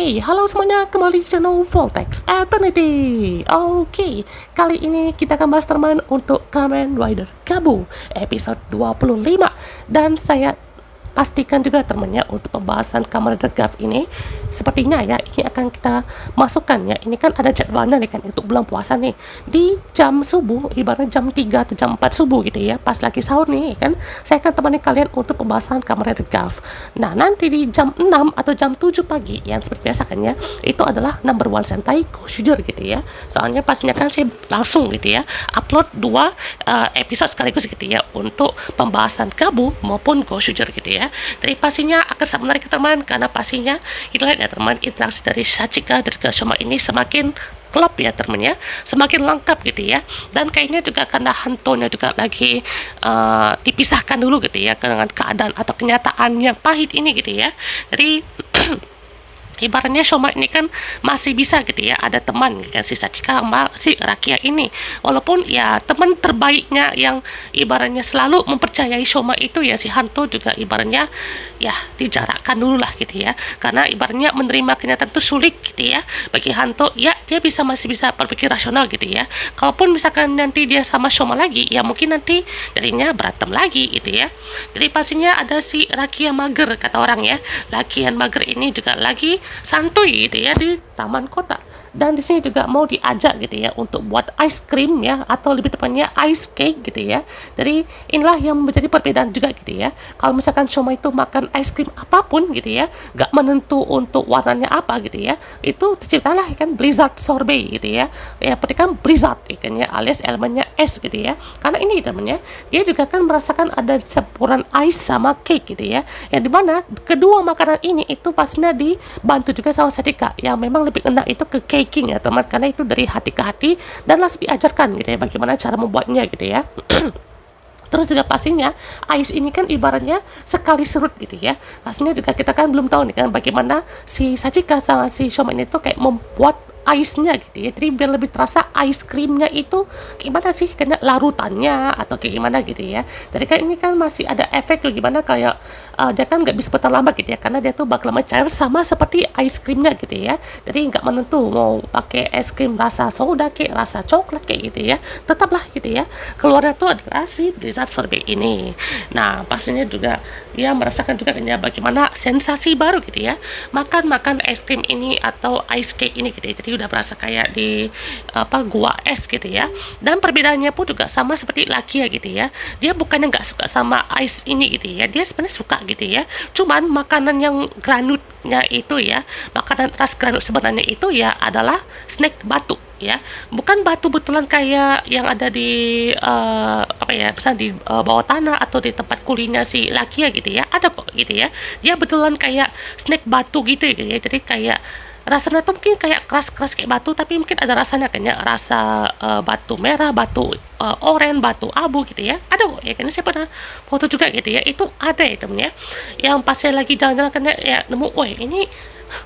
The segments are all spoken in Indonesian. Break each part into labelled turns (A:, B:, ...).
A: Oke, halo semuanya, kembali di channel Voltex Eternity. Oke, kali ini kita akan bahas teman untuk Kamen Rider Gabu episode 25. Dan saya pastikan juga temannya untuk pembahasan Kamen Rider Gav ini sepertinya ya ini akan kita masukkan ya, ini kan ada jadwalnya nih kan untuk bulan puasa nih di jam subuh, ibaratnya jam 3 atau jam 4 subuh gitu ya, pas lagi sahur nih kan, saya akan temani kalian untuk pembahasan Kamen Rider Gav. Nah nanti di jam 6 atau jam 7 pagi yang seperti biasa kan ya, itu adalah number one Sentai Goshuger gitu ya, soalnya pastinya kan saya langsung gitu ya upload 2 episode sekaligus gitu ya untuk pembahasan Gabu maupun Goshuger gitu ya. Jadi pastinya akan sangat menarik teman, karena pastinya inilah ya teman, interaksi dari Sachika dan Gashoma ini semakin klop ya teman ya, semakin lengkap gitu ya. Dan kayaknya juga karena Hantonya juga lagi dipisahkan dulu gitu ya dengan keadaan atau kenyataan yang pahit ini gitu ya. Jadi ibaratnya Shoma ini kan masih bisa gitu ya ada teman gitu, si Sachika sama si Rakia ini, walaupun ya teman terbaiknya yang ibaratnya selalu mempercayai Shoma itu ya si Hanto juga ibaratnya ya dijarakkan dulu lah gitu ya, karena ibaratnya menerima kenyataan itu sulit gitu ya bagi Hanto. Ya dia masih bisa berpikir rasional gitu ya, kalaupun misalkan nanti dia sama Shoma lagi ya mungkin nanti jadinya berantem lagi gitu ya. Jadi pastinya ada si Rakia mager kata orang ya, Rakian mager ini juga lagi santuy gitu ya di taman kota, dan di sini juga mau diajak gitu ya untuk buat ice cream ya, atau lebih tepatnya ice cake gitu ya. Jadi inilah yang menjadi perbedaan juga gitu ya, kalau misalkan Shoma itu makan ice cream apapun gitu ya, gak menentu untuk warnanya apa gitu ya, itu terciptalah kan blizzard sorbet gitu ya, ya petikan blizzard ikan ya, alias elemennya es gitu ya. Karena ini temennya dia juga kan merasakan ada campuran ice sama cake gitu ya, yang dimana kedua makanan ini itu pastinya dibantu juga sama Sachika yang memang lebih enak itu ke caking ya teman, karena itu dari hati ke hati dan langsung diajarkan gitu ya bagaimana cara membuatnya gitu ya. Terus juga pastinya ice ini kan ibaratnya sekali serut gitu ya, pastinya juga kita kan belum tahu nih kan bagaimana si Sachika sama si Shoma ini tuh kayak membuat ice-nya gitu ya, jadi biar lebih terasa ice creamnya itu gimana sih, kena larutannya atau kayak gimana gitu ya. Jadi kan ini kan masih ada efek gimana kayak dia kan nggak bisa bertahan lama gitu ya, karena dia tuh bakal mencair sama seperti ice creamnya gitu ya. Jadi nggak menentu mau pakai es krim rasa soda kayak rasa coklat kayak gitu ya, tetaplah gitu ya keluarnya tuh adalah si blizzard sorbet ini. Nah pastinya juga dia merasakan juga kan ya bagaimana sensasi baru gitu ya makan es krim ini atau ice cake ini gitu ya. Jadi udah berasa kayak di gua es gitu ya. Dan perbedaannya pun juga sama seperti Lakia gitu ya, dia bukannya nggak suka sama ice ini gitu ya, dia sebenarnya suka gitu ya, cuman makanan yang granutnya itu ya, makanan ras granut sebenarnya itu ya adalah snack batu ya, bukan batu betulan kayak yang ada di misalnya di bawah tanah atau di tempat kulitnya si Lakia gitu ya, ada kok gitu ya, dia betulan kayak snack batu gitu ya. Jadi kayak rasanya tuh mungkin kayak keras-keras kayak batu, tapi mungkin ada rasanya kayaknya rasa batu merah, batu oranye, batu abu gitu ya, ada kok ya, karena saya pernah foto juga gitu ya, itu ada ya temennya, yang pas saya lagi jalan-jalan kan ya nemu, wah ini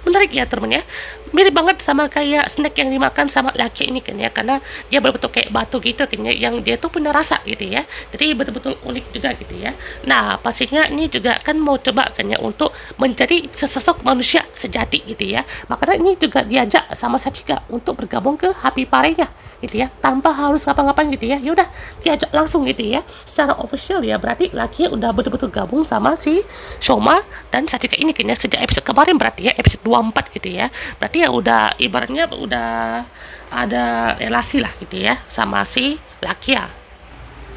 A: menarik ya temen ya, mirip banget sama kayak snack yang dimakan sama laki ini kan ya, karena dia berbentuk kayak batu gitu kan ya, yang dia tuh punya rasa gitu ya, jadi betul-betul unik juga gitu ya. Nah pastinya ini juga kan mau coba kan ya untuk menjadi sesosok manusia sejati gitu ya, makanya ini juga diajak sama Sachika untuk bergabung ke Happy Parade-nya gitu ya, tanpa harus ngapa-ngapain gitu ya, yaudah diajak langsung gitu ya secara official ya, berarti laki udah betul-betul gabung sama si Shoma dan Sachika ini kan ya sejak episode kemarin, berarti ya episode 24 gitu ya, berarti ya udah ibaratnya udah ada relasi lah gitu ya sama si Lakia.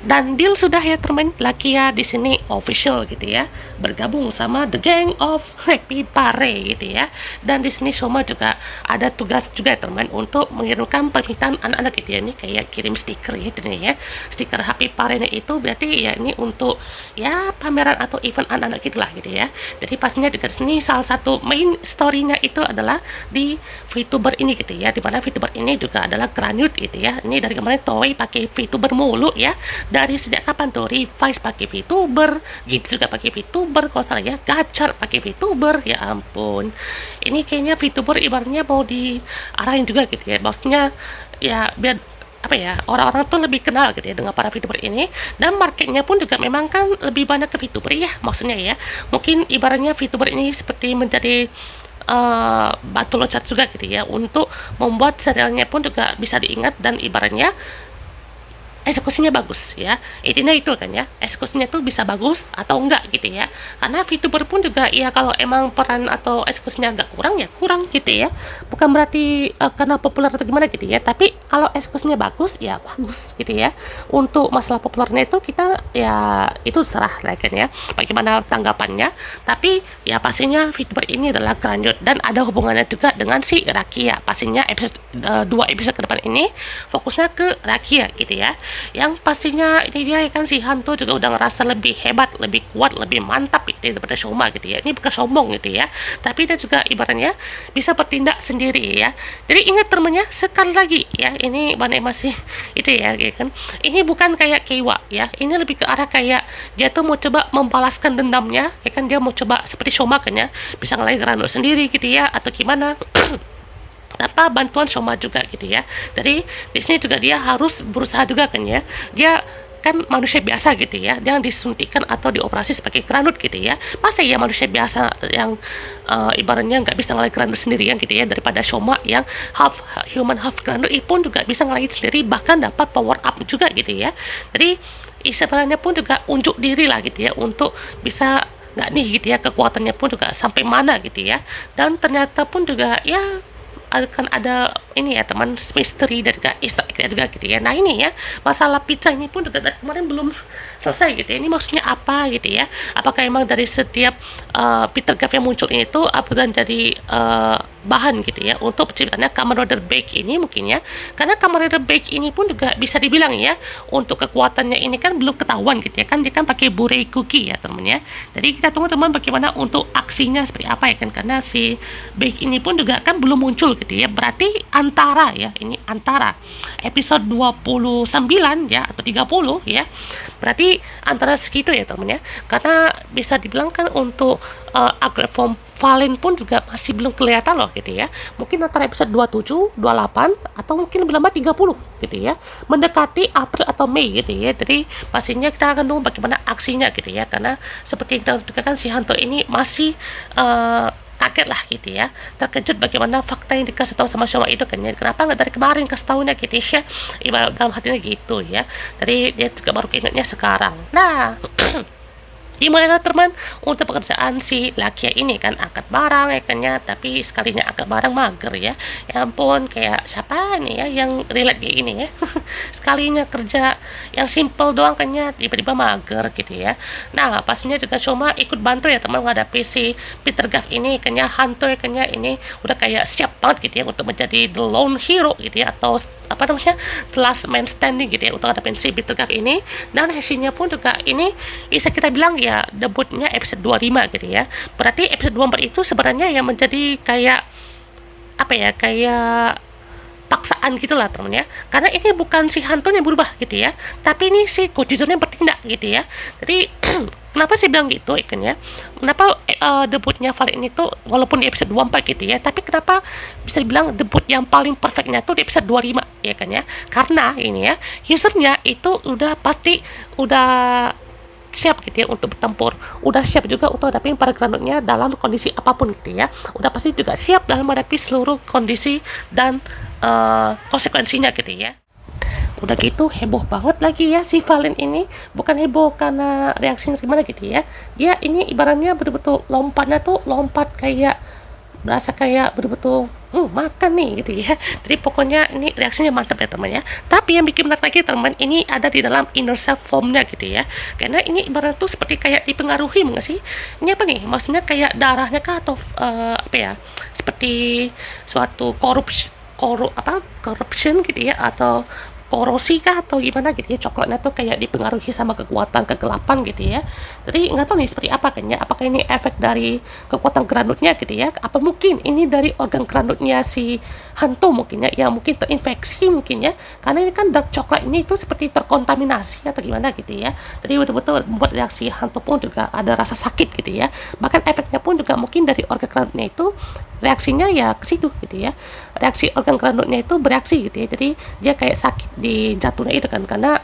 A: Dan deal sudah ya teman, Lakia di sini official gitu ya, bergabung sama The Gang of Happy Parade gitu ya. Dan di sini Shoma juga ada tugas juga teman untuk mengirimkan permintaan anak-anak gitu ya, ini kayak kirim stiker ya ini ya, stiker Happy Parade itu berarti ya ini untuk ya pameran atau event anak-anak gitulah gitu ya. Jadi pastinya di sini salah satu main story-nya itu adalah di VTuber ini gitu ya, dimana VTuber ini juga adalah Granute gitu ya. Ini dari kemarin Toei pakai VTuber mulu ya, dari sejak kapan tuh Revice pakai VTuber, gitu juga pakai VTuber, kalau salah ya Gachar pakai VTuber, ya ampun. Ini kayaknya VTuber ibaratnya mau diarahin juga gitu ya, maksudnya ya biar apa ya, orang-orang tuh lebih kenal gitu ya dengan para VTuber ini, dan marketnya pun juga memang kan lebih banyak ke VTuber ya, maksudnya ya mungkin ibaratnya VTuber ini seperti menjadi batu loncat juga gitu ya, untuk membuat serialnya pun juga bisa diingat dan ibaratnya eksekusinya bagus ya. Intinya itu kan ya, eksekusinya tuh bisa bagus atau enggak gitu ya. Karena VTuber pun juga ya, kalau emang peran atau eksekusinya agak kurang ya kurang gitu ya. Bukan berarti karena populer atau gimana gitu ya, tapi kalau eksekusinya bagus ya bagus gitu ya. Untuk masalah populernya itu kita ya itu serah lah kan ya, bagaimana tanggapannya. Tapi ya pastinya VTuber ini adalah lanjut dan ada hubungannya juga dengan si Rakia. Pastinya episode 2 episode ke depan ini fokusnya ke Rakia gitu ya, yang pastinya ini dia kan si hantu juga udah ngerasa lebih hebat, lebih kuat, lebih mantap gitu daripada Shoma gitu ya. Ini bukan sombong gitu ya, tapi dia juga ibaratnya bisa bertindak sendiri ya. Jadi ingat temennya sekali lagi ya, ini Bane masih itu ya, kan ini bukan kayak Keiwa ya, ini lebih ke arah kayak dia tuh mau coba membalaskan dendamnya ya kan, dia mau coba seperti Shoma kan ya, bisa ngelain Rano sendiri gitu ya atau gimana tanpa bantuan Shoma juga gitu ya. Jadi di sini juga dia harus berusaha juga kan ya, dia kan manusia biasa gitu ya, dia disuntikan atau dioperasi sebagai granut gitu ya. Masa ya manusia biasa yang ibaratnya nggak bisa ngelain granut sendirian gitu ya, daripada Shoma yang half human half granut pun juga bisa ngelain sendiri, bahkan dapat power up juga gitu ya. Jadi sebenarnya pun juga unjuk diri lah gitu ya, untuk bisa nggak nih gitu ya, kekuatannya pun juga sampai mana gitu ya. Dan ternyata pun juga ya akan ada ini ya teman, misteri dari Easter egg juga gitu ya. Nah ini ya, masalah pizza ini pun juga dari kemarin belum selesai gitu ya. Ini maksudnya apa gitu ya, apakah emang dari setiap Peter Gaff yang muncul ini tuh akan jadi bahan gitu ya untuk penciptanya Kamen Rider Bake ini mungkin ya. Karena Kamen Rider Bake ini pun juga bisa dibilang ya, untuk kekuatannya ini kan belum ketahuan gitu ya kan, dia kan pakai Burei Cookie ya teman ya. Jadi kita tunggu teman bagaimana untuk aksinya seperti apa ya kan, karena si Bake ini pun juga kan belum muncul gitu ya. Berarti antara ya, ini antara episode 29 ya atau 30 ya, berarti antara segitu ya teman ya. Karena bisa dibilang kan untuk upgrade form Valen pun juga masih belum kelihatan loh gitu ya. Mungkin antara episode 27, 28 atau mungkin lebih lama 30 gitu ya, mendekati April atau Mei gitu ya. Jadi pastinya kita akan tunggu bagaimana aksinya gitu ya, karena seperti kita juga kan si Hanto ini masih kaget lah gitu ya, terkejut bagaimana fakta yang dikasih tahu sama Shoma itu kan ya, kenapa nggak dari kemarin kasih tahunya gitu ya, ibarat dalam hatinya gitu ya. Jadi dia juga baru ingatnya sekarang. Nah gimana teman untuk pekerjaan si Lakia ini kan, angkat barang ya kan ya, tapi sekalinya angkat barang mager ya. Ya ampun, kayak siapa nih ya yang relate kayak ini ya. Sekalinya kerja yang simple doang kan ya, tiba-tiba mager gitu ya. Nah pastinya juga cuma ikut bantu ya teman menghadapi si Peter Gaff ini kan ya, hantu ya kan ya, ini udah kayak siap banget gitu ya untuk menjadi the lone hero gitu ya, atau apa namanya, the last man standing gitu ya, untuk hadapin si Peter Gaff ini. Dan hasilnya pun juga ini bisa kita bilang ya debutnya episode 25 gitu ya. Berarti episode 24 itu sebenarnya yang menjadi kayak apa ya, kayak paksaan gitulah temen ya, karena ini bukan si hantunya berubah gitu ya, tapi ini si Godzilla yang bertindak gitu ya. Jadi kenapa sih bilang gitu ikan ya, kenapa debutnya Valen itu walaupun di episode 24 gitu ya, tapi kenapa bisa dibilang debut yang paling perfectnya tuh di episode 25 ya kan ya, karena ini ya usernya itu udah pasti udah siap gitu ya untuk bertempur, udah siap juga untuk hadapin para granutnya dalam kondisi apapun gitu ya, udah pasti juga siap dalam menghadapi seluruh kondisi dan konsekuensinya gitu ya. Udah gitu heboh banget lagi ya si Valen ini, bukan heboh karena reaksinya gimana gitu ya, dia ini ibaratnya betul-betul lompatnya tuh lompat kayak berasa kayak betul-betul makan nih gitu ya. Jadi pokoknya ini reaksinya mantap ya teman ya. Tapi yang bikin menarik lagi teman, ini ada di dalam inner self formnya gitu ya, karena ini ibarat tuh seperti kayak dipengaruhi nggak sih, ini apa nih maksudnya, kayak darahnya kah atau apa ya, seperti suatu corruption gitu ya, atau korosi kah atau gimana gitu ya, coklatnya tuh kayak dipengaruhi sama kekuatan kegelapan gitu ya. Jadi nggak tahu nih seperti apa kan ya, apakah ini efek dari kekuatan granutnya gitu ya, apa mungkin ini dari organ granutnya si hantu mungkin ya, yang mungkin terinfeksi mungkin ya, karena ini kan dark coklat ini itu seperti terkontaminasi atau gimana gitu ya. Jadi betul-betul membuat reaksi hantu pun juga ada rasa sakit gitu ya, bahkan efeknya pun juga mungkin dari organ granutnya itu reaksinya ya ke situ gitu ya, reaksi organ granutnya itu bereaksi gitu ya, jadi dia kayak sakit di jantungnya itu kan, karena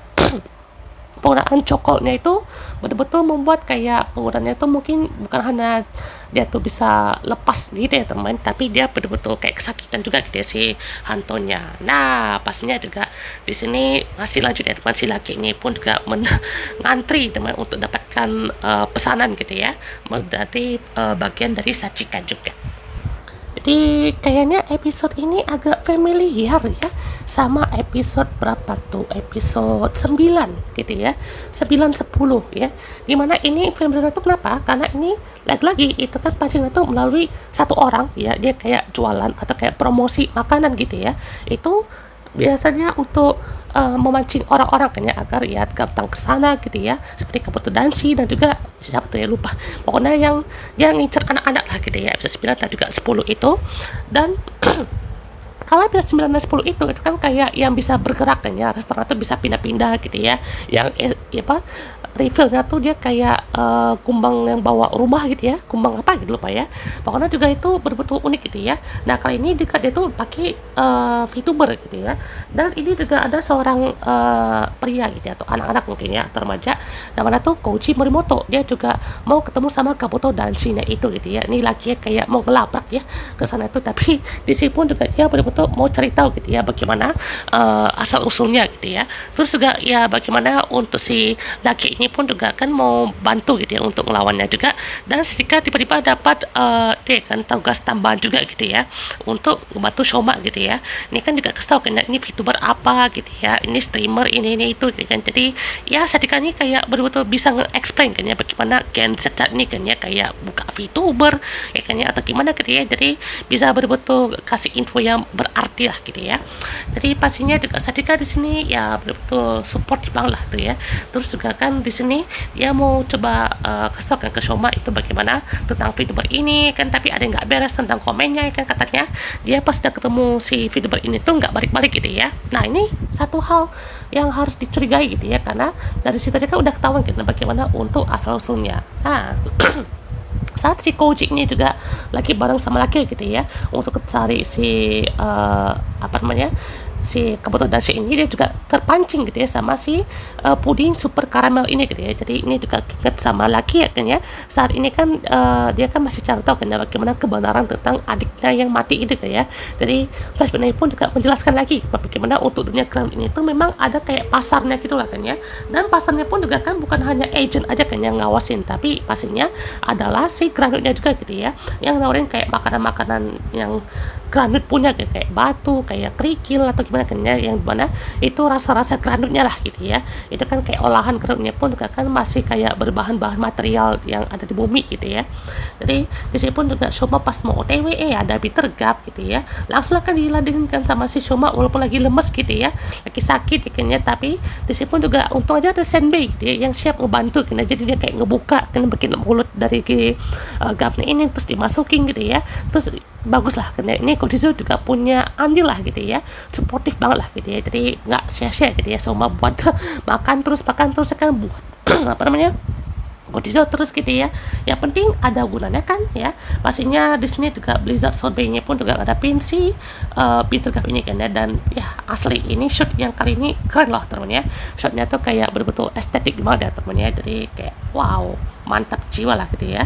A: penggunaan cokolnya itu betul-betul membuat kayak penggunaannya itu mungkin bukan hanya dia tuh bisa lepas gitu ya teman, tapi dia betul-betul kayak kesakitan juga gitu ya si hantunya. Nah pastinya juga di sini masih lanjut ya teman, si laki ini pun juga ngantri teman untuk dapatkan pesanan gitu ya, berarti bagian dari sajikan juga. Jadi kayaknya episode ini agak familiar ya sama episode berapa tuh, episode 9 gitu ya, 9 10 ya, dimana ini familiar itu kenapa, karena ini lagi-lagi itu kan pancingnya tuh melalui satu orang ya, dia kayak jualan atau kayak promosi makanan gitu ya, itu biasanya untuk memancing orang-orang kan ya agar ya datang ke sana gitu ya, seperti Kabuto Danshi dan juga siapa tuh ya lupa, pokoknya yang ngincer anak-anak lah gitu ya, episode 9 dan juga 10 itu. Dan kalau episode 9 dan 10 itu kan kayak yang bisa bergerak kan ya, restoran tuh bisa pindah-pindah gitu ya, yang apa reveal-nya tuh dia kayak kumbang yang bawa rumah gitu ya, kumbang apa gitu lupa ya, pokoknya juga itu betul-betul unik gitu ya. Nah kali ini juga dia tuh pakai VTuber gitu ya, dan ini juga ada seorang pria gitu ya, atau anak-anak mungkin ya, atau remaja, namanya tuh Koji Morimoto, dia juga mau ketemu sama Kabuto Danshi-nya itu gitu ya, ini lagi kayak mau ngelabrak ya ke sana itu, tapi di sini pun juga dia betul-betul mau cari tahu gitu ya bagaimana asal usulnya gitu ya, terus juga ya bagaimana untuk si laki ini pun juga kan mau bantu gitu ya untuk melawannya juga, dan ketika tiba-tiba dapat dia kan tugas tambahan juga gitu ya untuk membantu Shoma gitu ya. Ini kan juga kasih tahu kan ini VTuber apa gitu ya, ini streamer ini itu gitu kan, jadi ya Sadika ini kayak betul-betul bisa nge-explain kan ya bagaimana Gen Z ini kan ya kayak buka VTuber ya kan ya, atau gimana gitu ya, jadi bisa betul-betul kasih info yang berarti lah gitu ya. Jadi pastinya juga Sadika di sini ya betul-betul support banget lah tuh ya. Terus juga kan di sini dia mau coba kasih tau kan ke Shoma itu bagaimana tentang VTuber ini kan, tapi ada yang nggak beres tentang komennya kan, katanya dia pas udah ketemu si VTuber ini tuh nggak balik-balik gitu ya. Nah ini satu hal yang harus dicurigai gitu ya, karena dari situ dia kan udah ketahuan gitu bagaimana untuk asal usulnya. Nah saat si Koji ini juga lagi bareng sama laki gitu ya untuk cari si apa namanya, si Kabuto Danshi ini, dia juga terpancing gitu ya sama si puding super karamel ini gitu ya. Jadi ini juga inget sama laki ya kan ya, saat ini kan dia kan masih cari tahu kan ya bagaimana kebenaran tentang adiknya yang mati itu kan ya. Jadi flashback ini pun juga menjelaskan lagi bagaimana untuk dunia ground ini tuh memang ada kayak pasarnya gitu lah kan ya, dan pasarnya pun juga kan bukan hanya agent aja kan yang ngawasin, tapi pastinya adalah si groundnya juga gitu ya, yang nawarin kayak makanan-makanan yang granut punya kayak batu, kayak kerikil atau gimana kan ya, yang mana itu rasa-rasa granutnya lah gitu ya. Itu kan kayak olahan granutnya pun juga kan masih kayak berbahan-bahan material yang ada di bumi gitu ya. Jadi di sini pun juga Shoma pas mau OTW ada bitter gap gitu ya, langsung akan diladeninkan sama si Shoma walaupun lagi lemes gitu ya, lagi sakit gitu ya, tapi di sini pun juga untung aja ada Senbei gitu ya yang siap ngebantu gitu ya. Jadi dia kayak ngebuka kan bikin mulut dari gapnya ini terus dimasukin gitu ya, terus bagus lah karena ini Kodizo juga punya andil lah gitu ya, supportif banget lah gitu ya, jadi nggak sia-sia gitu ya Soma buat makan terus kan buat apa namanya Kodizo terus gitu ya, yang penting ada gunanya kan ya. Pastinya di sini juga Blizzard Sorbet-nya pun juga ada si Bitter Cup ini kan ya, dan ya asli ini shoot yang kali ini keren loh temen ya, shotnya tuh kayak betul-betul estetik banget ya temen ya, jadi kayak wow mantap jiwa lah gitu ya.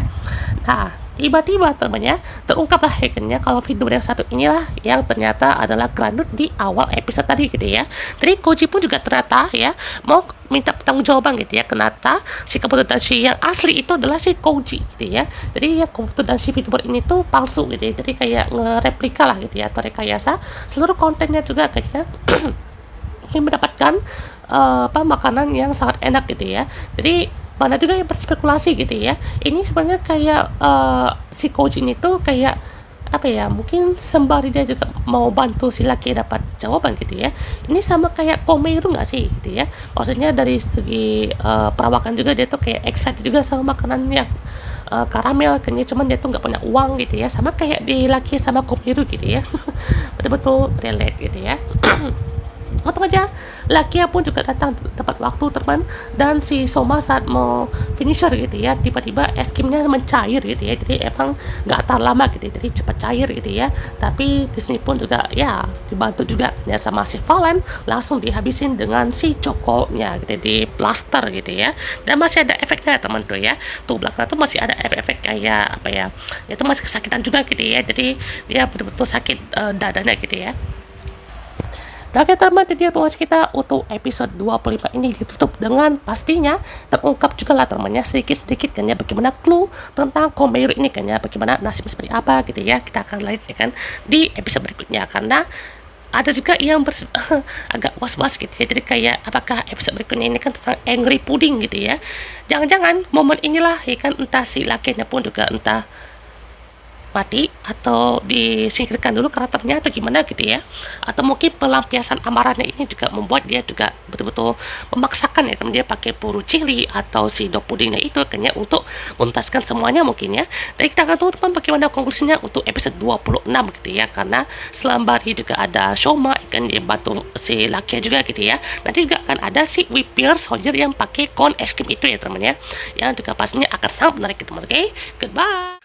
A: Nah tiba-tiba temennya terungkap lah ya kalau video yang satu inilah yang ternyata adalah Granut di awal episode tadi gitu ya. Jadi Koji pun juga ternyata ya mau minta pertanggungjawaban gitu ya, kenapa si Kabuto Danshi yang asli itu adalah si Koji gitu ya. Jadi ya Kabuto Danshi VTuber ini tuh palsu gitu ya, jadi kayak ngereplika lah gitu ya, atau rekayasa seluruh kontennya juga kayaknya ingin mendapatkan makanan yang sangat enak gitu ya. Jadi banyak juga yang berspekulasi gitu ya, ini sebenarnya kayak si Koji ini tuh kayak apa ya, mungkin sembari dia juga mau bantu si laki dapat jawaban gitu ya, ini sama kayak Komeru nggak sih gitu ya, maksudnya dari segi perawakan juga dia tuh kayak excited juga sama makanan yang karamel kayaknya, cuman dia tuh nggak punya uang gitu ya, sama kayak di laki sama Komeru gitu ya betul-betul relate gitu ya Untung aja Lakia pun juga datang tepat waktu teman, dan si Soma saat mau finisher gitu ya, tiba-tiba es krimnya mencair gitu ya, jadi emang nggak tahan lama gitu ya, jadi cepat cair gitu ya. Tapi di sini pun juga ya dibantu juga ya sama si Valen, langsung dihabisin dengan si cokolnya gitu di plaster gitu ya. Dan masih ada efeknya teman tuh ya, tuh belakang tuh masih ada efek-efek kayak apa ya, itu masih kesakitan juga gitu ya, jadi dia betul-betul sakit dadanya gitu ya. Oke teman, jadi tugas kita untuk episode 25 ini ditutup dengan pastinya terungkap juga lah temannya sedikit-sedikit kan ya, bagaimana clue tentang Komeru ini kan ya, bagaimana nasibnya seperti apa gitu ya. Kita akan lihat ya kan di episode berikutnya, karena ada juga yang agak was-was gitu ya, jadi kayak apakah episode berikutnya ini kan tentang angry pudding gitu ya, jangan-jangan momen inilah ya kan, entah si lakinya pun juga entah mati atau disingkirkan dulu karakternya atau gimana gitu ya, atau mungkin pelampiasan amarahnya ini juga membuat dia juga betul-betul memaksakan ya, dia pakai puru cili atau si dog pudingnya itu kan ya, untuk menuntaskan semuanya mungkin ya. Dan kita akan tahu teman bagaimana konklusinya untuk episode 26 gitu ya, karena selambari juga ada Shoma kan, dia bantu si Lakia juga gitu ya. Nanti juga akan ada si Whipper Soldier yang pakai kon es krim itu ya teman ya, yang juga pastinya akan sangat menarik teman. Oke, goodbye.